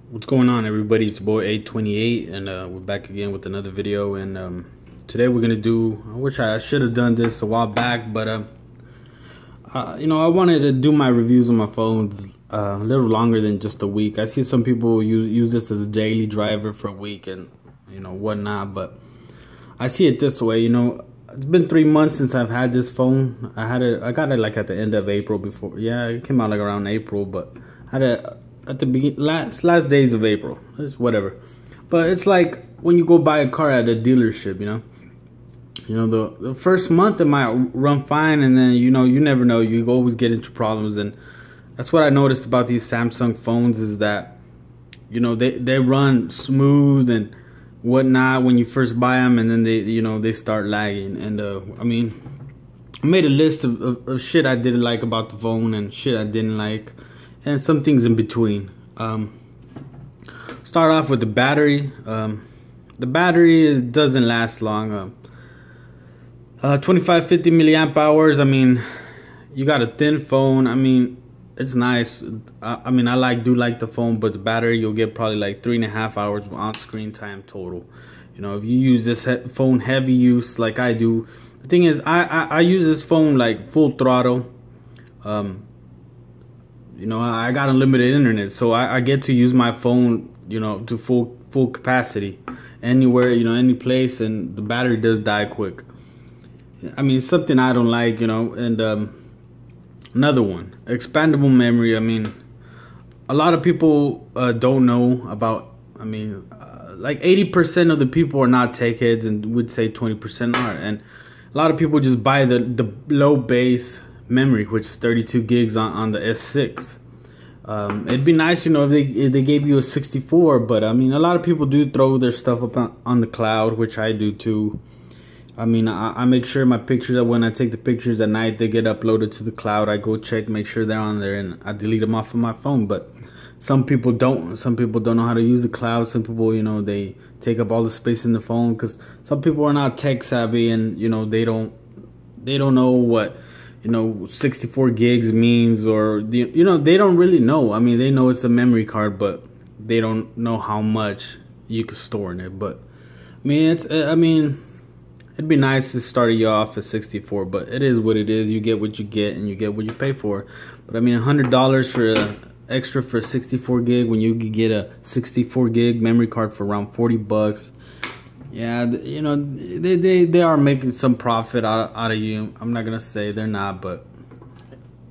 What's going on, everybody? It's your boy 828, and we're back again with another video. And today we're gonna do, I wish I should have done this a while back, but I wanted to do my reviews on my phone a little longer than just a week. I see some people use this as a daily driver for a week and whatnot, but I see it this way. It's been 3 months since I've had this phone. I got it like at the end of April. Before, yeah, it came out like around April, but I had it at the last days of April. It's whatever. But it's like when you go buy a car at a dealership, the first month it might run fine, and then you never know, you always get into problems. And that's what I noticed about these Samsung phones, is that they run smooth and whatnot when you first buy them, and then they start lagging. And I made a list of shit I didn't like about the phone and shit I didn't like, and some things in between. Start off with the battery. The battery doesn't last long. 25-50 milliamp hours. You got a thin phone. It's nice. I do like the phone, but the battery, you'll get probably like 3.5 hours on screen time total. If you use this phone heavy use like I do. The thing is, I use this phone like full throttle. I got unlimited internet, so I get to use my phone, to full capacity anywhere, any place, and the battery does die quick. It's something I don't like, and another one, expandable memory. A lot of people don't know about, like 80% of the people are not tech heads, and would say 20% are, and a lot of people just buy the low base memory, which is 32 gigs on the S6. It'd be nice, if they gave you a 64, but a lot of people do throw their stuff up on the cloud, which I do too. I make sure my pictures, that when I take the pictures at night, they get uploaded to the cloud. I go check, make sure they're on there, and I delete them off of my phone. But some people don't. Some people don't know how to use the cloud. Some people, they take up all the space in the phone, because some people are not tech savvy, and they don't know what 64 gigs means, or they don't really know. They know it's a memory card, but they don't know how much you could store in it. But it'd be nice to start you off at 64, but it is what it is. You get what you get, and you get what you pay for. But $100 for extra for 64 gig when you could get a 64 gig memory card for around 40 bucks. Yeah, they are making some profit out of you. I'm not gonna say they're not, but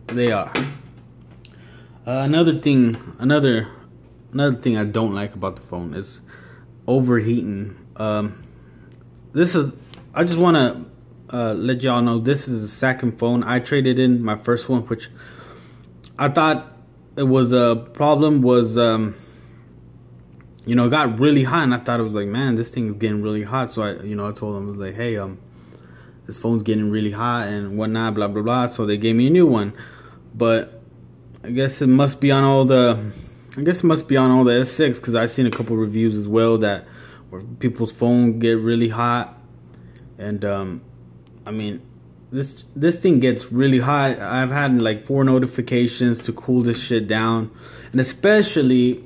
they are. Another thing I don't like about the phone is overheating. I just want to let y'all know, this is the second phone. I traded in my first one, which I thought it was a problem, was it got really hot, and I thought it was like, man, this thing is getting really hot. So I told them, I was like, hey, this phone's getting really hot and whatnot, blah blah blah. So they gave me a new one, but I guess it must be on all the S6, because I've seen a couple reviews as well that where people's phone get really hot. And this thing gets really hot. I've had like 4 notifications to cool this shit down, and especially,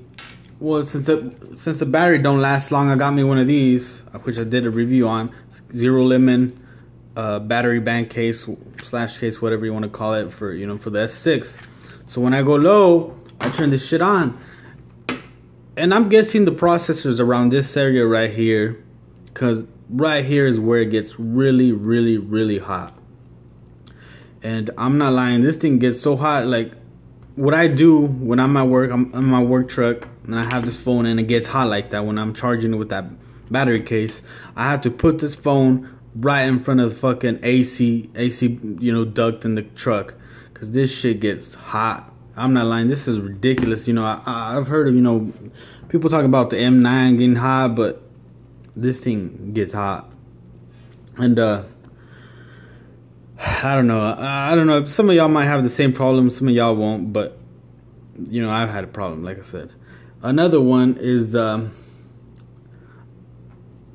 well, since the battery don't last long, I got me one of these, which I did a review on. Zero Lemon battery bank case / case, whatever you want to call it, for for the S6. So when I go low, I turn this shit on, and I'm guessing the processor's around this area right here, because right here is where it gets really, really, really hot. And I'm not lying, this thing gets so hot. Like, what I do when I'm at work, I'm in my work truck, and I have this phone, and it gets hot like that when I'm charging it with that battery case. I have to put this phone right in front of the fucking AC duct in the truck, because this shit gets hot. I'm not lying, this is ridiculous. I've heard of people talk about the M9 getting hot, but this thing gets hot. And I don't know, some of y'all might have the same problem, some of y'all won't, but I've had a problem, like I said. Another one is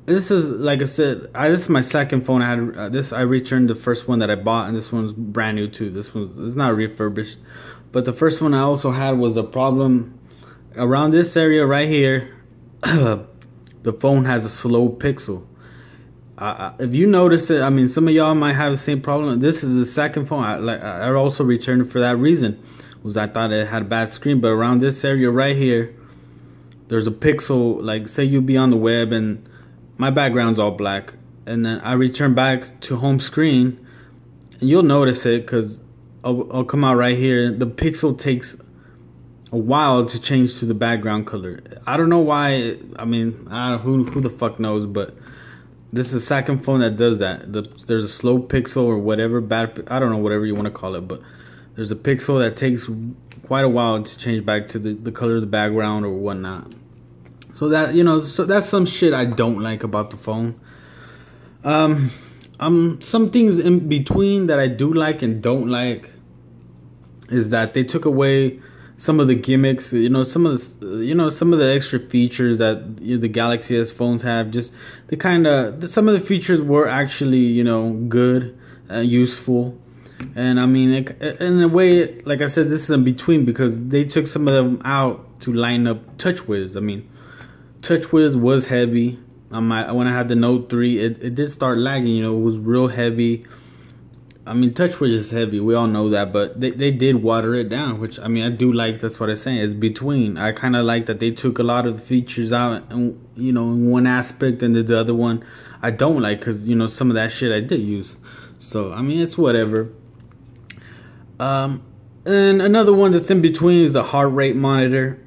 this is, like I said, this is my second phone. I had I returned the first one that I bought, and this one's brand new too. This one is not refurbished, but the first one I also had was a problem. around this area right here, the phone has a slow pixel. If you notice it, I mean, some of y'all might have the same problem. This is the second phone. I also returned it for that reason. Was I thought it had a bad screen, but around this area right here, there's a pixel. Like, say you be on the web and my background's all black, and then I return back to home screen, and you'll notice it because I'll come out right here. The pixel takes a while to change to the background color. I don't know why. I mean, who the fuck knows, but this is the second phone that does that. There's a slow pixel or whatever, I don't know, whatever you want to call it, but there's a pixel that takes quite a while to change back to the color of the background or whatnot. So that, you know, so that's some shit I don't like about the phone. Some things in between that I do like and don't like is that they took away some of the gimmicks, some of the extra features that the Galaxy S phones have. Just some of the features were actually, good, useful. And I mean, in a way, like I said, this is in between because they took some of them out to line up TouchWiz. I mean, TouchWiz was heavy. When I had the Note 3, it did start lagging. It was real heavy. I mean, TouchWiz is heavy. We all know that, but they did water it down, which, I mean, I do like. That's what I'm saying. It's between. I kind of like that they took a lot of the features out, and in one aspect, and the other one I don't like because some of that shit I did use. So I mean, it's whatever. And another one that's in between is the heart rate monitor.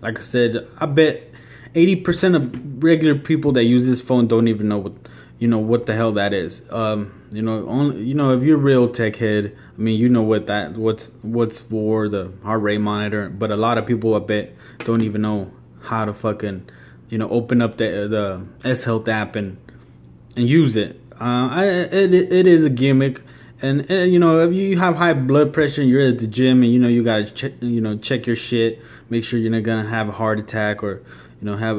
Like I said, I bet 80% of regular people that use this phone don't even know what the hell that is. If you're a real tech head, I mean, you know what's for the heart rate monitor. But a lot of people, I bet, don't even know how to fucking, open up the S Health app and use it. It is a gimmick. And if you have high blood pressure and you're at the gym and you gotta check your shit, make sure you're not gonna have a heart attack or have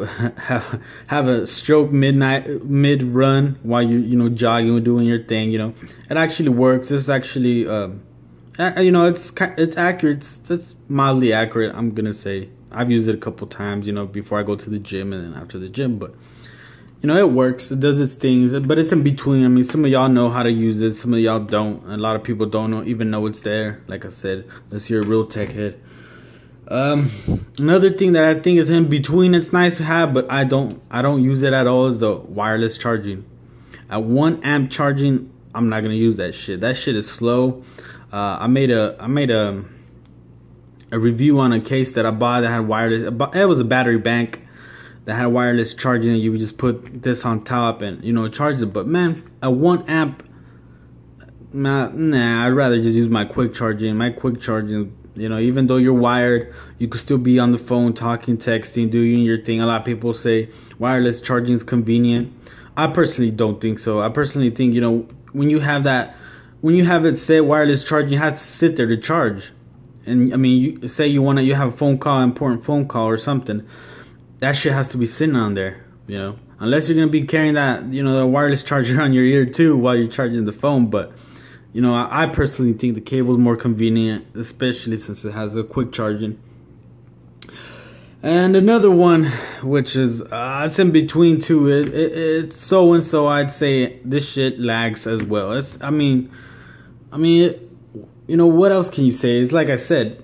a stroke mid run while you jogging or doing your thing. It actually works. It's actually it's accurate. It's mildly accurate. I'm gonna say I've used it a couple times before I go to the gym and then after the gym, but it works. It does its things, but it's in between. I mean, some of y'all know how to use it. Some of y'all don't. A lot of people don't even know it's there. Like I said, unless you're a real tech head. Another thing that I think is in between, it's nice to have, but I don't use it at all, is the wireless charging. At 1 amp charging, I'm not gonna use that shit. That shit is slow. I made a review on a case that I bought that had wireless. It was a battery bank that had wireless charging, and you would just put this on top and charge it. But man, at 1 amp, nah, I'd rather just use my quick charging. My quick charging, even though you're wired, you could still be on the phone talking, texting, doing your thing. A lot of people say wireless charging is convenient. I personally don't think so. I personally think when you have it set, wireless charging has to sit there to charge. And I mean, you have a phone call, important phone call or something. That shit has to be sitting on there, unless you're gonna be carrying that, the wireless charger on your ear too while you're charging the phone. But I personally think the cable is more convenient, especially since it has a quick charging. And another one, which is it's in between two. It's so and so. I'd say this shit lags as well. What else can you say? It's like I said.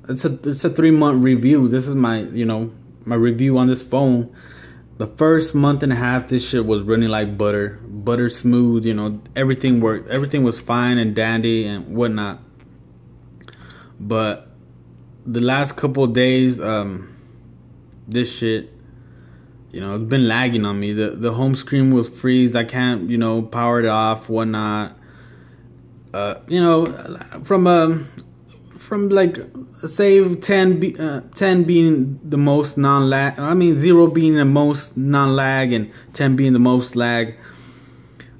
It's a 3-month review. This is my my review on this phone. The first month and a half, this shit was running like butter smooth. Everything worked. Everything was fine and dandy and whatnot. But the last couple of days, this shit, it's been lagging on me. The home screen will freeze. I can't, power it off, whatnot. From like, say 10 being the most non-lag, 0 being the most non-lag and 10 being the most lag,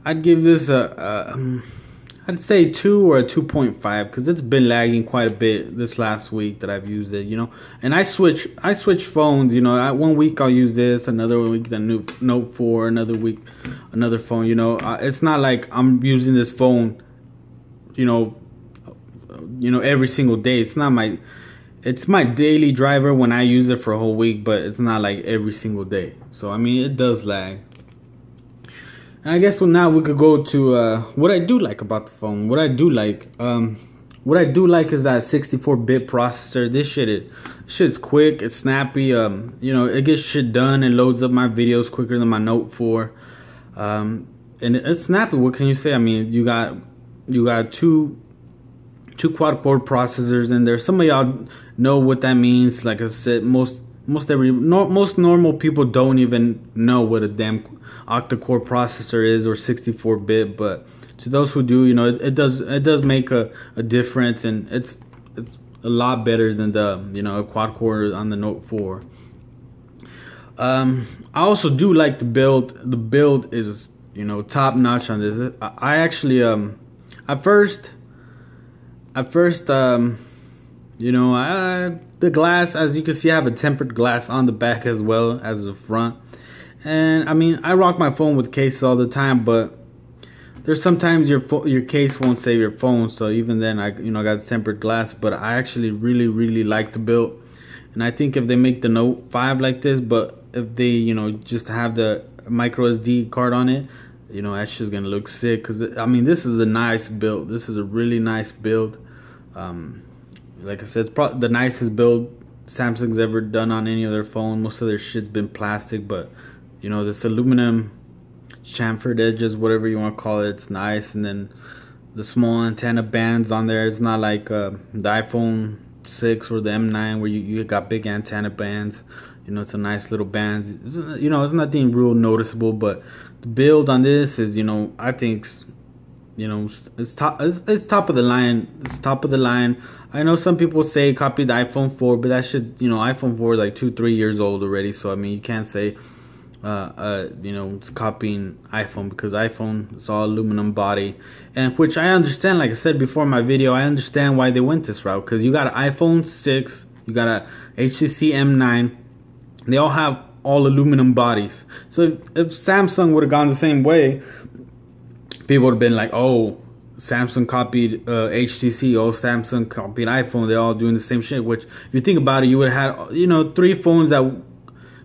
I'd give this I'd say 2 or a 2.5 because it's been lagging quite a bit this last week that I've used it, and I switch phones, 1 week I'll use this, another week the new Note 4, another week another phone, it's not like I'm using this phone, you know, every single day. It's my daily driver when I use it for a whole week, but it's not like every single day. So I mean, it does lag. And I guess now we could go to what I do like about the phone. What I do like is that 64-bit processor. This shit's quick, it's snappy. You know, it gets shit done. It loads up my videos quicker than my Note 4. And it's snappy. What can you say? I mean, you got two quad-core processors in there. Some of y'all know what that means. Like I said, most normal people don't even know what a damn octa-core processor is, or 64-bit. But to those who do, you know, it does make a difference, and it's a lot better than the, you know, a quad-core on the Note 4. I also do like the build. The build is, you know, top notch on this. I actually at first, you know, the glass, as you can see, I have a tempered glass on the back as well as the front. And I mean, I rock my phone with cases all the time, but there's sometimes your case won't save your phone. So even then, I got tempered glass. But I actually really like the build, and I think if they make the Note 5 like this, but if they, you know, just have the micro SD card on it, you know, that's just gonna look sick. Cause I mean, this is a nice build. This is a really nice build. Like I said, it's probably the nicest build Samsung's ever done on any of their phone. Most of their shit's been plastic, but you know, this aluminum chamfered edges, whatever you want to call it, it's nice. And then the small antenna bands on there, it's not like the iPhone 6 or the M9 where you got big antenna bands. You know, it's a nice little band. You know, it's nothing real noticeable, but the build on this is, you know, I think, you know, it's top of the line. It's top of the line. I know some people say copy the iPhone 4, but that should, you know, iPhone 4 is like 2-3 years old already. So I mean, you can't say you know, it's copying iPhone, because iPhone is all aluminum body, and which I understand. Like I said before in my video, I understand why they went this route, because you got an iPhone 6, you got a HTC M9, they all have all aluminum bodies. So if Samsung would have gone the same way, people would have been like, oh, Samsung copied HTC, oh, Samsung copied iPhone, they're all doing the same shit. Which, if you think about it, you would have had, you know, 3 phones that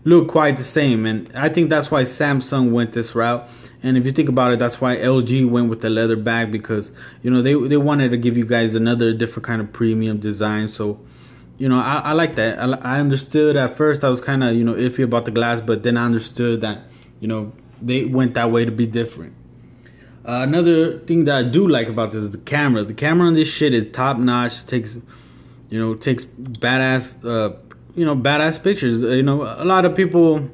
look quite the same. And I think that's why Samsung went this route. And if you think about it, that's why LG went with the leather bag, because, you know, they wanted to give you guys another different kind of premium design. So, you know, I like that. I understood at first. I was kind of, you know, iffy about the glass, but then I understood that, you know, they went that way to be different. Another thing that I do like about this is the camera. The camera on this shit is top notch. Takes badass, badass pictures. You know, a lot of people,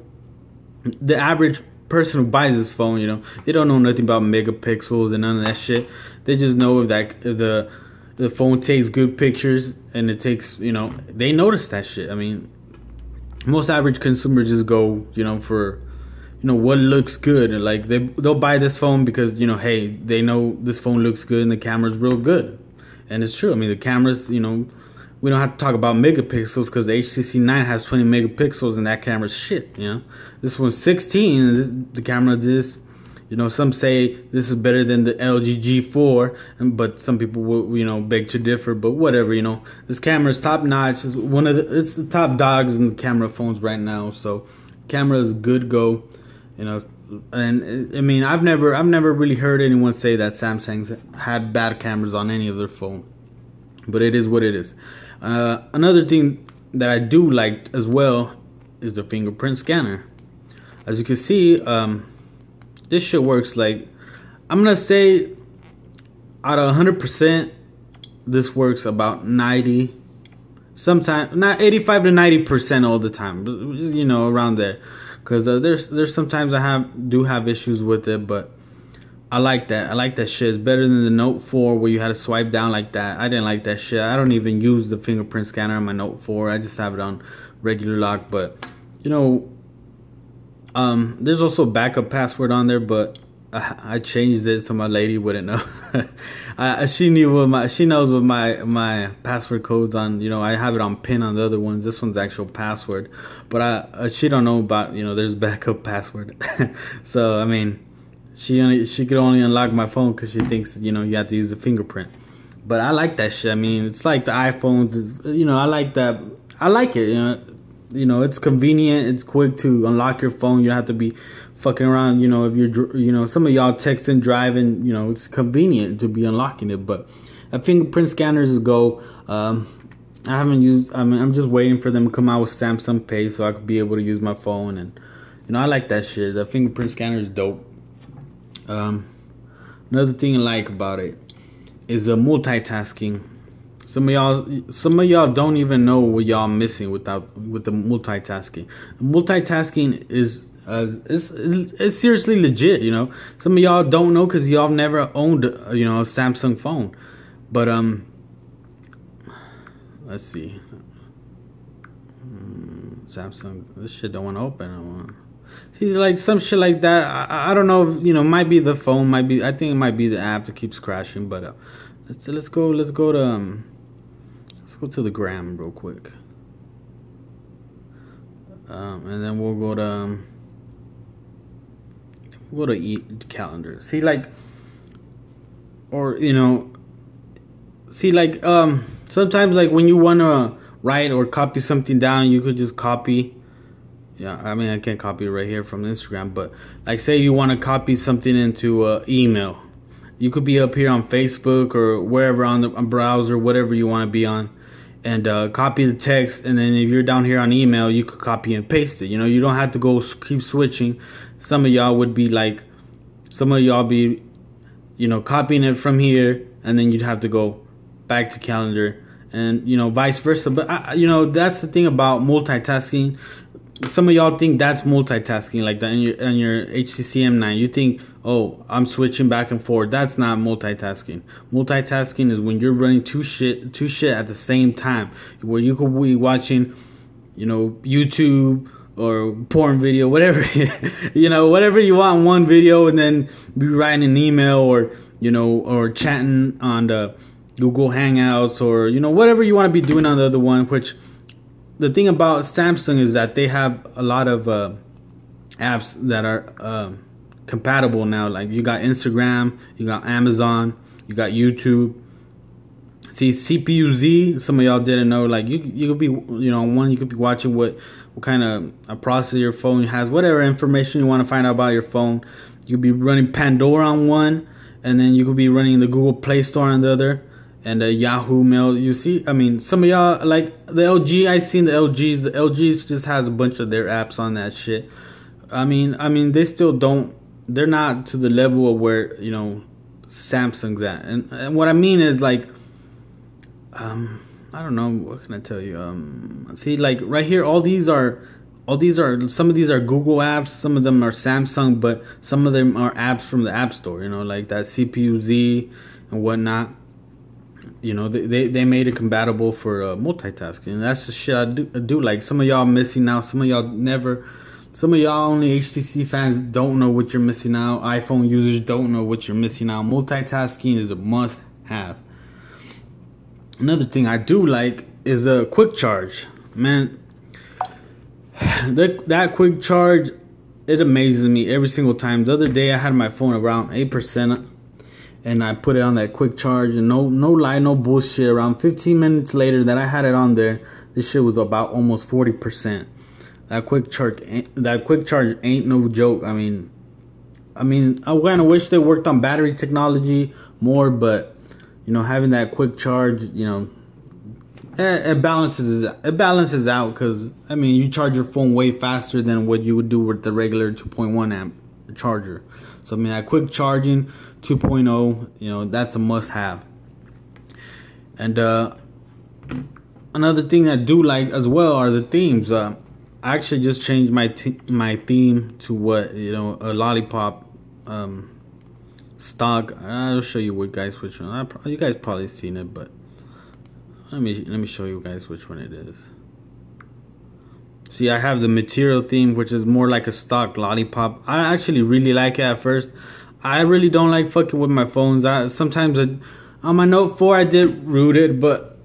the average person who buys this phone, you know, they don't know nothing about megapixels and none of that shit. They just know that the phone takes good pictures, and it takes, you know, they notice that shit. I mean, most average consumers just go, you know, for, you know, what looks good. And like they'll buy this phone because, you know, hey, they know this phone looks good and the camera's real good. And it's true. I mean, the cameras, you know, we don't have to talk about megapixels, because the HTC 9 has 20 megapixels and that camera's shit, you know. This one's 16, and the camera this, you know, some say this is better than the LG G4, but some people will, you know, beg to differ. But whatever, you know, this camera is top notch. It's it's the top dogs in the camera phones right now. So camera is good go, you know. And I mean, I've never really heard anyone say that Samsung's had bad cameras on any of their phone, but it is what it is. Another thing that I do like as well is the fingerprint scanner. As you can see, this shit works like, I'm gonna say out of 100%, this works about 90, sometimes not 85 to 90% all the time, but, you know, around there. Because there's sometimes I do have issues with it, but I like that. I like that shit. It's better than the Note 4 where you had to swipe down like that. I didn't like that shit. I don't even use the fingerprint scanner on my Note 4. I just have it on regular lock. But, you know, there's also a backup password on there, but I changed it so my lady wouldn't know. She knows what my password code's on. You know, I have it on pin on the other ones. This one's actual password, but she don't know about, you know, there's backup password. So I mean, she could only unlock my phone because she thinks, you know, you have to use the fingerprint. But I like that shit. I mean, it's like the iPhones. You know, I like that. I like it. You know, it's convenient. It's quick to unlock your phone. You don't have to be fucking around. You know, if you're, you know, some of y'all texting, driving. You know, it's convenient to be unlocking it. But fingerprint scanners is go. I haven't used. I mean, I'm just waiting for them to come out with Samsung Pay so I could be able to use my phone. And you know, I like that shit. The fingerprint scanner is dope. Another thing I like about it is multitasking. Some of y'all don't even know what y'all missing with the multitasking. Multitasking is it's seriously legit. You know, some of y'all don't know because y'all never owned a Samsung phone. But let's see. Samsung. This shit don't want to open. See, like some shit like that. I don't know. If, might be the phone. Might be. I think it might be the app that keeps crashing. But let's go to the gram real quick. And then we'll go to calendar. See, like, or see, like, sometimes, like, when you want to write or copy something down, you could just copy. Yeah, I mean, I can't copy it right here from Instagram, but like, say you want to copy something into email, you could be up here on Facebook or wherever on the browser, whatever you want to be on, and copy the text. And then if you're down here on email, you could copy and paste it. You don't have to go keep switching. Some of y'all would be like, copying it from here, and then you'd have to go back to calendar, and vice versa. But that's the thing about multitasking. Some of y'all think that's multitasking, like that on your HTC M9. You think, oh, I'm switching back and forth. That's not multitasking. Multitasking is when you're running two shit at the same time, where you could be watching, YouTube or porn video, whatever, whatever you want in one video, and then be writing an email or or chatting on the Google Hangouts, or whatever you want to be doing on the other one. Which the thing about Samsung is that they have a lot of apps that are compatible now. Like, you got Instagram, you got Amazon, you got YouTube. See, CPU-Z, some of y'all didn't know. Like, you could be, one, you could be watching what kind of a processor your phone has, whatever information you want to find out about your phone. You could be running Pandora on one, and then you could be running the Google Play Store on the other, and Yahoo Mail. You see, I mean, some of y'all, like the LG, I seen the LGs. The LGs just has a bunch of their apps on that shit. I mean, they still don't. They're not to the level of where Samsung's at. And what I mean is, like, I don't know, what can I tell you? See, like right here, some of these are Google apps, some of them are Samsung, but some of them are apps from the App Store. Like that CPU-Z and whatnot. They made it compatible for multitasking. And that's the shit I do. Like, some of y'all missing out. Some of y'all never. Some of y'all only HTC fans don't know what you're missing out. iPhone users don't know what you're missing out. Multitasking is a must-have. Another thing I do like is a quick charge. Man, that quick charge, it amazes me every single time. The other day I had my phone around 8%. And I put it on that quick charge, and no lie, no bullshit. Around 15 minutes later that I had it on there, this shit was about almost 40%. That quick charge ain't no joke. I mean, I kind of wish they worked on battery technology more, but having that quick charge, it balances out, because I mean, you charge your phone way faster than what you would do with the regular 2.1 amp charger. So I mean, that quick charging 2.0, that's a must-have. And another thing I do like as well are the themes. I actually just changed my theme to what a lollipop stock. I'll show you which one. You guys probably seen it, but let me show you guys which one it is. See, I have the material theme, which is more like a stock lollipop. I actually really like it at first. I really don't like fucking with my phones. Sometimes on my Note 4 I did root it, but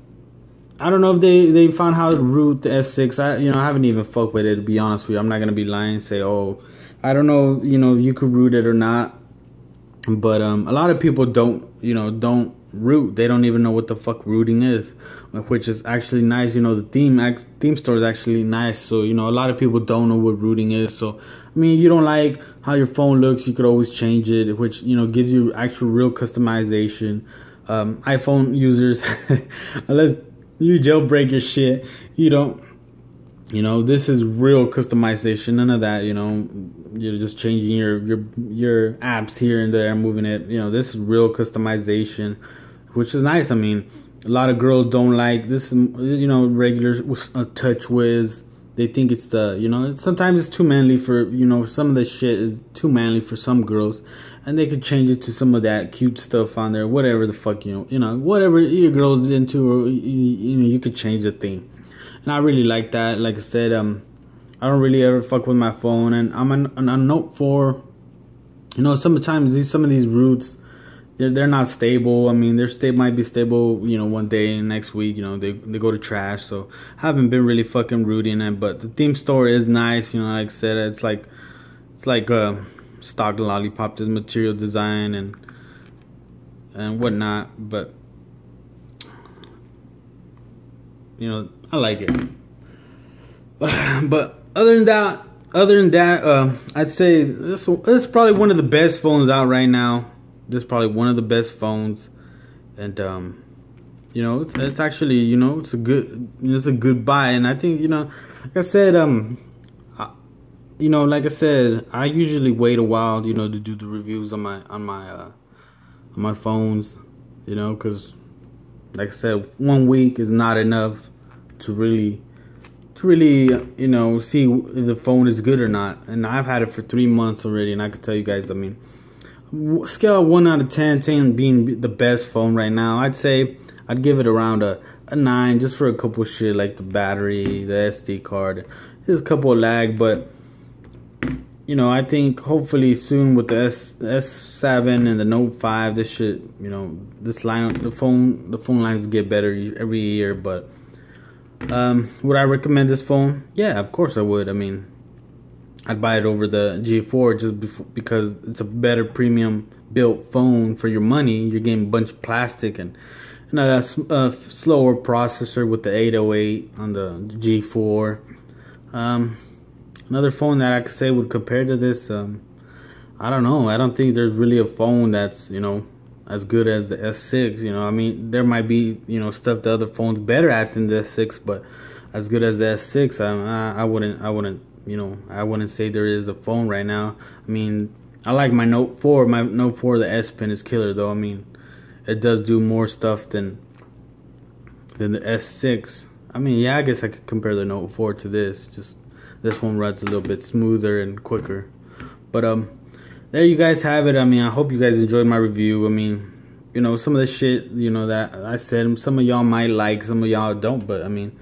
I don't know if they found how to root the S6. I haven't even fucked with it, to be honest with you. I'm not gonna be lying and say, oh, I don't know, you could root it or not. But a lot of people don't root. They don't even know what the fuck rooting is, which is actually nice. You know, the theme store is actually nice. So, you know, a lot of people don't know what rooting is. So, I mean, you don't like how your phone looks, you could always change it, which, you know, gives you actual real customization. iPhone users, unless you jailbreak your shit, you don't, you know, this is real customization. None of that, you know, you're just changing your apps here and there, moving it. You know, this is real customization, which is nice. I mean, a lot of girls don't like this, you know, regular TouchWiz. They think it's the, you know, sometimes it's too manly for, you know, some of the shit is too manly for some girls, and they could change it to some of that cute stuff on there, whatever the fuck, you know, whatever your girl's into, or you know, you could change the theme. And I really like that. Like I said, I don't really ever fuck with my phone, and I'm on a Note 4. You know, sometimes some of these roots, they're not stable. I mean, might be stable, you know, one day, and next week, you know, they go to trash. So I haven't been really fucking rooting it. But the theme store is nice. You know, like I said, it's like stock lollipop, this material design and whatnot. But you know, I like it. But other than that, I'd say this is probably one of the best phones out right now. This is probably one of the best phones, and you know, it's actually, you know, it's a good buy. And I think, you know, like I said, you know, like I said, I usually wait a while, you know, to do the reviews on my phones, you know, because like I said, 1 week is not enough to really, you know, see if the phone is good or not. And I've had it for 3 months already, and I could tell you guys, I mean, scale 1 out of 10, 10 being the best phone right now, I'd say I'd give it around a 9, just for a couple of shit like the battery, the SD card. There's a couple of lag, but you know, I think hopefully soon with the S7 and the Note 5, this shit, you know, this line, the phone lines get better every year. But would I recommend this phone? Yeah, of course I would. I mean, I'd buy it over the G4 just because it's a better premium built phone for your money. You're getting a bunch of plastic and a slower processor with the 808 on the G4. Another phone that I could say would compare to this, I don't know. I don't think there's really a phone that's, you know, as good as the S6. You know, I mean, there might be, you know, stuff the other phones better at than the S6, but as good as the S6, I wouldn't, you know, I wouldn't say there is a phone right now. I mean, I like my Note 4. My Note 4, the S Pen is killer though. I mean, it does do more stuff than the S6. I mean, yeah, I guess I could compare the Note 4 to this. Just this one runs a little bit smoother and quicker. But there you guys have it. I mean, I hope you guys enjoyed my review. I mean, you know, some of the shit, you know, that I said, some of y'all might like, some of y'all don't. But I mean,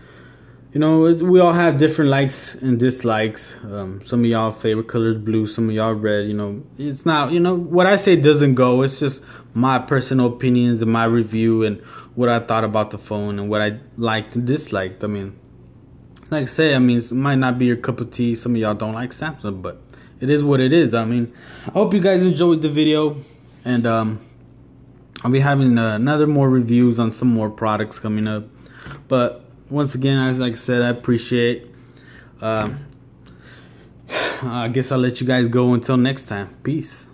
you know, we all have different likes and dislikes. Some of y'all favorite color is blue, some of y'all red. You know, it's not, you know, what I say doesn't go. It's just my personal opinions and my review and what I thought about the phone and what I liked and disliked. I mean, like I say, I mean, it might not be your cup of tea. Some of y'all don't like Samsung, but it is what it is. I mean, I hope you guys enjoyed the video, and I'll be having another more reviews on some more products coming up. But once again, as like I said, I appreciate. I guess I'll let you guys go until next time. Peace.